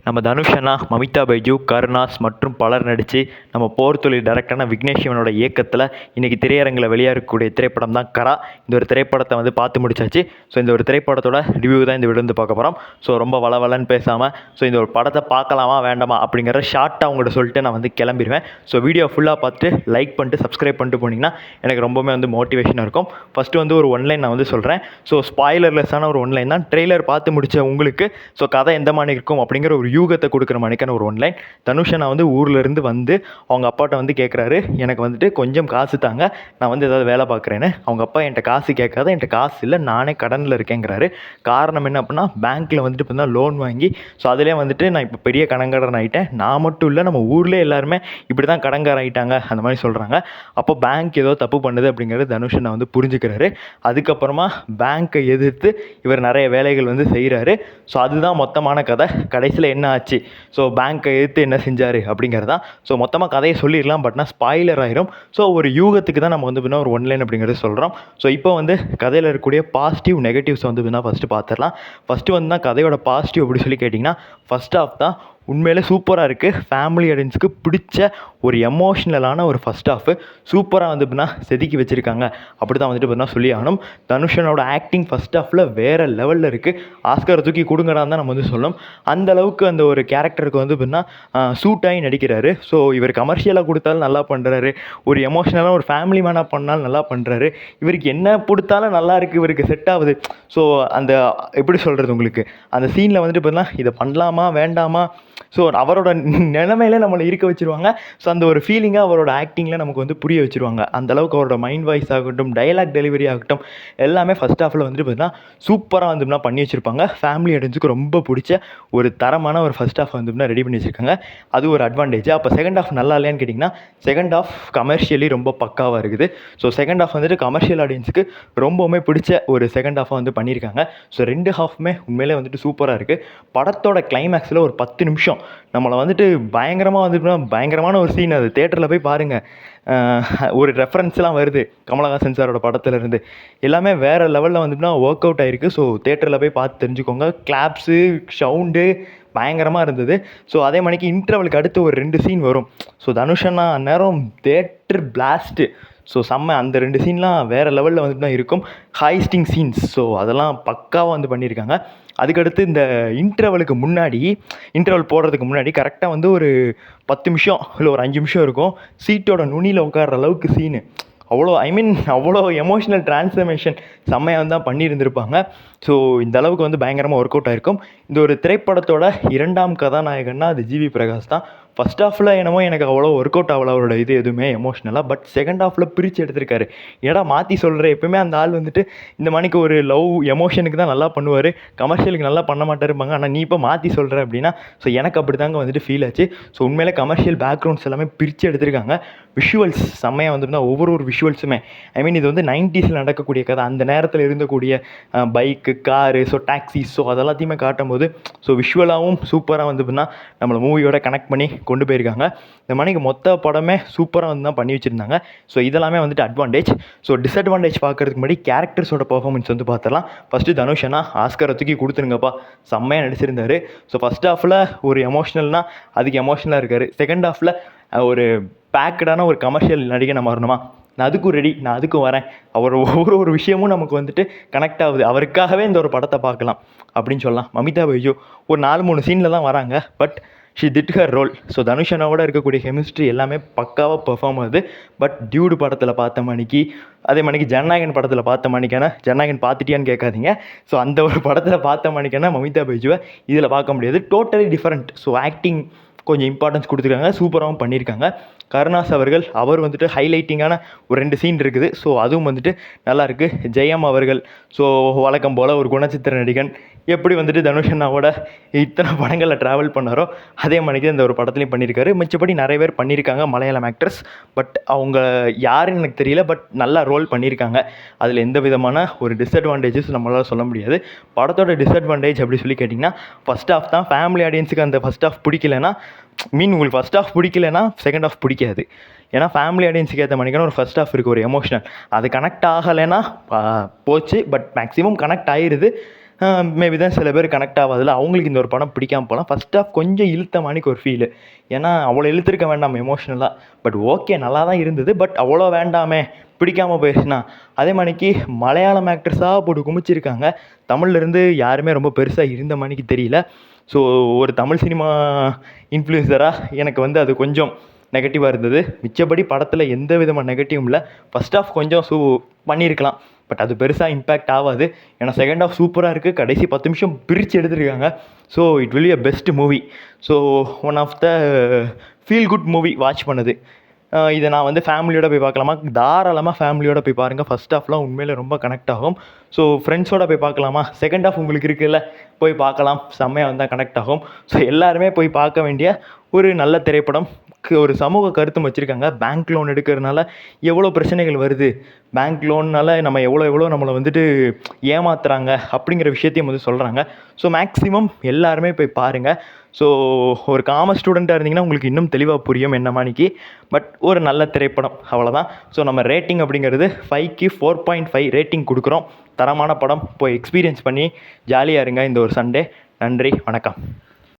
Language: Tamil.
நம்ம தனுஷ் அண்ணா, மமிதா பைஜு, கருணாஸ் மற்றும் பலர் நடித்து நம்ம போர் தொழில் டைரக்டரான விக்னேஷ் சிவனோட இயக்கத்தில் இன்றைக்கி திரையரங்கில் வெளியாகக்கூடிய திரைப்படம் தான் கரா. இந்த ஒரு திரைப்படத்தை பார்த்து முடிச்சாச்சு. ஸோ இந்த ஒரு திரைப்படத்தோட ரிவ்யூ தான் இந்த வீடியோ பார்க்க போகிறோம். ஸோ ரொம்ப வளவலன்னு பேசாமல் இந்த ஒரு படத்தை பார்க்கலாமா வேண்டாமா அப்படிங்கிற ஷார்ட்டாக அவங்கள்ட்ட சொல்லிட்டு நான் கிளம்பிடுவேன். ஸோ வீடியோ ஃபுல்லாக பார்த்துட்டு லைக் பண்ணிட்டு சப்ஸ்கிரைப் பண்ணிட்டு போனீங்கன்னா எனக்கு ரொம்பவுமே மோட்டிவேஷனாக இருக்கும். ஃபஸ்ட்டு ஒரு ஒன்லைன் நான் சொல்கிறேன். ஸோ ஸ்பாய்லர்லெஸ்ஸான ஒரு ஒன்லைன் தான். ட்ரெய்லர் பார்த்து முடித்த உங்களுக்கு கதை எந்த மாதிரி இருக்கும் அப்படிங்கிற ஒரு யூகத்தை கொடுக்குற மாதிரிக்கான ஒரு ஒன்லைன். தனுஷ் அண்ணா ஊர்லேருந்து அவங்க அப்பாட்ட கேட்குறாரு, எனக்கு கொஞ்சம் காசு தாங்க, நான் ஏதாவது வேலை பார்க்குறேன்னு. அவங்க அப்பா என்கிட்ட காசு கேட்காத, என்கிட்ட காசு இல்லை, நானே கடனில் இருக்கேங்கிறாரு. காரணம் என்ன அப்படின்னா, பேங்க்கில் இப்போ தான் லோன் வாங்கி அதிலே நான் இப்போ பெரிய கடன்காரன் ஆகிட்டேன். நான் மட்டும் இல்லை, நம்ம ஊர்லேயே எல்லாருமே இப்படி தான் கடன்காரன் ஆகிட்டாங்க அந்த மாதிரி சொல்கிறாங்க. அப்போ பேங்க் ஏதோ தப்பு பண்ணுது அப்படிங்கிறது தனுஷ் அண்ணா புரிஞ்சுக்கிறாரு. அதுக்கப்புறமா பேங்க்கை எதிர்த்து இவர் நிறைய வேலைகள் செய்கிறாரு. ஸோ அதுதான் மொத்தமான கதை. கடைசியில் என்ன ஆச்சு, பேங்க்கை எதிர்த்து என்ன செஞ்சார் அப்படிங்கிறதான். மொத்தமாக கதையை சொல்லிடலாம், பட் நான் ஸ்பாய்லர் ஆயிரும். ஒரு யூகத்துக்கு தான் நம்ம ஒரு ஒன்லைன் அப்படிங்கிறது சொல்கிறோம். இப்போ கதையில் இருக்கக்கூடிய பாசிட்டிவ் நெகட்டிவ்ஸ் ஃபஸ்ட்டு பார்த்துடலாம். ஃபஸ்ட்டு தான் கதையோட பாசிட்டிவ் அப்படி சொல்லி கேட்டிங்கன்னா, ஃபஸ்ட் ஆஃப் தான் உண்மையிலே சூப்பராக இருக்குது. ஃபேமிலி ஆடியன்ஸுக்கு பிடிச்ச ஒரு எமோஷ்னலான ஒரு ஃபஸ்ட் ஆஃப் சூப்பராக செதுக்கி வச்சுருக்காங்க. அப்படி தான் பார்த்தீங்கன்னா சொல்லி ஆகணும். தனுஷனோட ஆக்டிங் ஃபஸ்ட் ஆஃபில் வேறு லெவலில் இருக்குது. ஆஸ்கரை தூக்கி கொடுங்கடான்னு தான் நம்ம சொல்லணும். அந்த அளவுக்கு அந்த ஒரு கேரக்டருக்கு பார்த்தீங்கன்னா சூட்டாகி நடிக்கிறாரு. இவர் கமர்ஷியலாக கொடுத்தாலும் நல்லா பண்ணுறாரு, ஒரு எமோஷ்னலாக ஒரு ஃபேமிலி மேனாக பண்ணாலும் நல்லா பண்ணுறாரு. இவருக்கு என்ன கொடுத்தாலும் நல்லா இருக்குது, இவருக்கு செட் ஆகுது. அந்த எப்படி சொல்கிறது, உங்களுக்கு அந்த சீனில் பார்த்தீங்கன்னா இதை பண்ணலாமா வேண்டாமா, அவரோட நிலைமையில நம்மளை இருக்க வச்சுருவாங்க. அந்த ஒரு ஃபீலிங்காக அவரோட ஆக்டிங்கில் நமக்கு புரிய வச்சுருவாங்க. அந்தளவுக்கு அவரோட மைண்ட் வாய்ஸ் ஆகட்டும், டைலாக் டெலிவரி ஆகட்டும், எல்லாமே ஃபஸ்ட் ஹாஃபில் பார்த்தீங்கன்னா சூப்பராக பண்ணி வச்சுருப்பாங்க. ஃபேமிலி ஆடியன்ஸுக்கு ரொம்ப பிடிச்ச ஒரு தரமான ஒரு ஃபஸ்ட் ஹாஃப் ரெடி பண்ணி வச்சுருக்காங்க. அது ஒரு அட்வான்டேஜ். அப்போ செகண்ட் ஹாஃப் நல்லா இல்லையான்னு கேட்டிங்கன்னா, செகண்ட் ஹாஃப் கமர்ஷியலி ரொம்ப பக்காவாக இருக்குது. செகண்ட் ஹாஃப் கமர்ஷியல் ஆடியன்ஸுக்கு ரொம்பவுமே பிடிச்ச ஒரு செகண்ட் ஹாஃபாக பண்ணியிருக்காங்க. ரெண்டு ஹாஃப்மே உண்மையிலே சூப்பராக இருக்குது. படத்தோட கிளைமேக்ஸில் ஒரு 10 நிமிஷம் நம்மளை பயங்கரமாக பயங்கரமான ஒரு சீன். அது தேட்டரில் போய் பாருங்கள். ஒரு ரெஃபரன்ஸ்லாம் வருது கமலஹாசன் சாரோட படத்துலேருந்து. எல்லாமே வேறு லெவலில் ஒர்க் அவுட் ஆகிருக்கு. தேட்டரில் போய் பார்த்து தெரிஞ்சுக்கோங்க. கிளாப்ஸு, சவுண்டு பயங்கரமாக இருந்தது. அதே மணிக்கு இன்டர்வலுக்கு அடுத்து ஒரு 2 சீன் வரும். தனுஷ் அண்ணா அந்நேரம் தேட்டர் பிளாஸ்ட்டு. செம்ம. அந்த 2 சீன்லாம் வேறு லெவலில் தான் இருக்கும். Hoisting scenes. அதெல்லாம் பக்காவாக பண்ணியிருக்காங்க. அதுக்கடுத்து இந்த இன்டர்வல் போடுறதுக்கு முன்னாடி கரெக்டாக ஒரு 10 நிமிஷம் இல்லை ஒரு 5 நிமிஷம் இருக்கும். சீட்டோட நுனியில் உட்கார்ற அளவுக்கு சீனு அவ்வளோ எமோஷ்னல் ட்ரான்ஸ்ஃபர்மேஷன் செம்மையாக தான் பண்ணியிருந்திருப்பாங்க. இந்த அளவுக்கு பயங்கரமாக ஒர்க் அவுட் ஆகிருக்கும். இந்த ஒரு திரைப்படத்தோட 2ஆம் கதாநாயகன்னா அது ஜிவி பிரகாஷ் தான். ஃபஸ்ட் ஹாஃபில் என்னமோ எனக்கு அவ்வளோ ஒர்க் அவுட் ஆகல அவரோட எதுவுமே எமோஷ்னலாக. பட் செகண்ட் ஹாஃபில் பிரித்து எடுத்திருக்காரு. ஏடா மாற்றி சொல்கிறேன், எப்பவுமே அந்த ஆள் இந்த மணிக்கு ஒரு லவ் எமோஷனுக்கு தான் நல்லா பண்ணுவார், கமர்ஷியலுக்கு நல்லா பண்ண மாட்டாருப்பாங்க. ஆனால் நீ இப்போ மாற்றி சொல்கிற அப்படின்னா எனக்கு அப்படி தாங்க ஃபீல் ஆச்சு. உண்மையிலே கமர்ஷியல் பேக்ரவுண்ட்ஸ் எல்லாமே பிரித்து எடுத்திருக்காங்க. விஷுவல்ஸ் செம்மையாக ஒவ்வொரு விஷுவல்ஸுமே இது 90s நடக்கக்கூடிய கதை. அந்த நேரத்தில் இருந்தக்கூடிய பைக்கு, காரு, டாக்ஸி, அதெல்லாத்தையுமே காட்டும் போது விஷுவலாகவும் சூப்பராக நம்மளை மூவியோட கனெக்ட் பண்ணி கொண்டு போயிருக்காங்க. இந்த மணிக்கு மொத்த படமே சூப்பராக தான் பண்ணி வச்சுருந்தாங்க. இதெல்லாமே அட்வான்டேஜ். டிஸ்அட்வான்டேஜ் பார்க்குறதுக்கு முன்னாடி கேரக்டர்ஸோட பர்ஃபார்மன்ஸ் பார்த்துடலாம். ஃபஸ்ட்டு தனுஷ் அண்ணா ஆஸ்கரை தூக்கி கொடுத்துருங்கப்பா, செம்மையாக நடிச்சிருந்தார். ஃபஸ்ட் ஹாஃபில் ஒரு எமோஷ்னல்னால் அதுக்கு எமோஷ்னலாக இருக்கார். செகண்ட் ஹாஃபில் ஒரு பேக்கடான ஒரு கமர்ஷியல் நடிகை நம்ம வரணுமா, நான் அதுக்கும் ரெடி, நான் அதுக்கும் வரேன். அவர் ஒவ்வொரு விஷயமும் நமக்கு கனெக்ட் ஆகுது. அவருக்காகவே இந்த ஒரு படத்தை பார்க்கலாம் அப்படின்னு சொல்லலாம். மமிதா பைஜு ஒரு 4-3 சீனில் தான் வராங்க. But she did her role. Dhanush அண்ணாவோட இருக்கக்கூடிய கெமிஸ்ட்ரி எல்லாமே பக்காவாக பெர்ஃபார்ம் ஆகுது. பட் டியூடு படத்தில் பார்த்த மணிக்கு, அதே மணிக்கு ஜனநாயகன் படத்தில் பார்த்த மணிக்கான, ஜனநாயகன் பார்த்துட்டியான்னு கேட்காதீங்க. அந்த ஒரு படத்தில் பார்த்த மணிக்கான மமிதா பைஜுவை இதில் பார்க்க முடியாது. Totally different. ஆக்டிங் கொஞ்சம் இம்பார்ட்டன்ஸ் கொடுத்துருக்காங்க, சூப்பராகவும் பண்ணியிருக்காங்க. கருணாஸ் அவர்கள் ஹைலைட்டிங்கான ஒரு 2 சீன் இருக்குது. அதுவும் நல்லாயிருக்கு. ஜெயம் அவர்கள் வழக்கம் போல் ஒரு குணச்சித்திர நடிகன் எப்படி தனுஷ் அண்ணாவோட இத்தனை படங்களில் ட்ராவல் பண்ணாரோ அதே மணிக்கு இந்த ஒரு படத்துலையும் பண்ணியிருக்காரு. மிச்சப்படி நிறைய பேர் பண்ணியிருக்காங்க மலையாளம் ஆக்ட்ரஸ். பட் அவங்க யாருன்னு எனக்கு தெரியல. பட் நல்லா ரோல் பண்ணியிருக்காங்க. அதில் எந்த விதமான ஒரு டிஸ்அட்வான்டேஜஸ் நம்மளால் சொல்ல முடியாது. படத்தோட டிஸ்அட்வான்டேஜ் அப்படி சொல்லி கேட்டிங்கன்னா, ஃபஸ்ட் ஹாஃப் தான். ஃபேமிலி ஆடியன்ஸுக்கு அந்த ஃபஸ்ட் ஹாஃப் பிடிக்கலன்னா, உங்களுக்கு ஃபஸ்ட் ஹாஃப் பிடிக்கலன்னா செகண்ட் ஹாஃப் பிடிக்காது. ஏன்னா ஃபேமிலி ஆடியன்ஸுக்கு ஏற்ற மணிக்கான ஒரு ஃபஸ்ட் ஹாஃப் இருக்குது, ஒரு எமோஷனல். அது கனெக்ட் ஆகலைன்னா போச்சு. பட் மேக்ஸிமம் கனெக்ட் ஆகிடுது. மேபி தான் சில பேர் கனெக்ட் ஆகாதுல, அவங்களுக்கு இந்த ஒரு படம் பிடிக்காம போகலாம். ஃபர்ஸ்ட் ஆஃப் கொஞ்சம் இழுத்த மாணிக்கு ஒரு ஃபீலு. ஏன்னா அவ்வளோ இழுத்துருக்க வேண்டாம் எமோஷ்னலாக. பட் ஓகே, நல்லா தான் இருந்தது. பட் அவ்வளோ வேண்டாமே, பிடிக்காமல் போயிடுச்சுன்னா. அதே மாணிக்கு மலையாளம் ஆக்டர்ஸாக போட்டு குமிச்சிருக்காங்க. தமிழ்லேருந்து யாருமே ரொம்ப பெருசாக இருந்த மாணிக்கு தெரியல. ஸோ ஒரு தமிழ் சினிமா இன்ஃப்ளூயன்சராக எனக்கு வந்து அது கொஞ்சம் நெகட்டிவாக இருந்தது. மிச்சபடி படத்தில் எந்த விதமான நெகட்டிவும் இல்லை. ஃபர்ஸ்ட் ஆஃப் கொஞ்சம் பண்ணியிருக்கலாம். பட் அது பெருசாக இம்பேக்ட் ஆகாது. ஏன்னா செகண்ட் ஆஃப் சூப்பராக இருக்குது. கடைசி 10 நிமிஷம் பிரித்து எடுத்துருக்காங்க. So it will be a best movie. So one of the feel good movie watch பண்ணுது. இதை நான் வந்து ஃபேமிலியோட போய் பார்க்கலாமா? தாராளமாக ஃபேமிலியோட போய் பாருங்கள். ஃபர்ஸ்ட் ஆஃப்லாம் உண்மையில் ரொம்ப கனெக்ட் ஆகும். ஸோ ஃப்ரெண்ட்ஸோட போய் பார்க்கலாமா? செகண்ட் ஆஃப் உங்களுக்கு இருக்குல்ல, போய் பார்க்கலாம். செம்மையாக வந்தால் கனெக்ட் ஆகும். ஸோ எல்லாருமே போய் பார்க்க வேண்டிய ஒரு நல்ல திரைப்படம். ஒரு சமூக கருத்தும் வச்சுருக்காங்க. பேங்க் லோன் எடுக்கிறதுனால எவ்வளோ பிரச்சனைகள் வருது, பேங்க் லோன்னால் நம்ம எவ்வளோ நம்மளை வந்துட்டு ஏமாத்துறாங்க அப்படிங்கிற விஷயத்தையும் வந்து சொல்கிறாங்க. ஸோ மேக்ஸிமம் எல்லாருமே போய் பாருங்கள். ஸோ ஒரு காமர்ஸ் ஸ்டூடெண்ட்டாக இருந்தீங்கன்னா உங்களுக்கு இன்னும் தெளிவாக புரியும் என்ன மாணிக்கு. பட் ஒரு நல்ல திரைப்படம், அவ்வளோதான். ஸோ நம்ம ரேட்டிங் அப்படிங்கிறது 5க்கு 4.5 ரேட்டிங் கொடுக்குறோம். தரமான படம். போய் எக்ஸ்பீரியன்ஸ் பண்ணி ஜாலியாக இருங்க இந்த ஒரு சண்டே. நன்றி, வணக்கம்.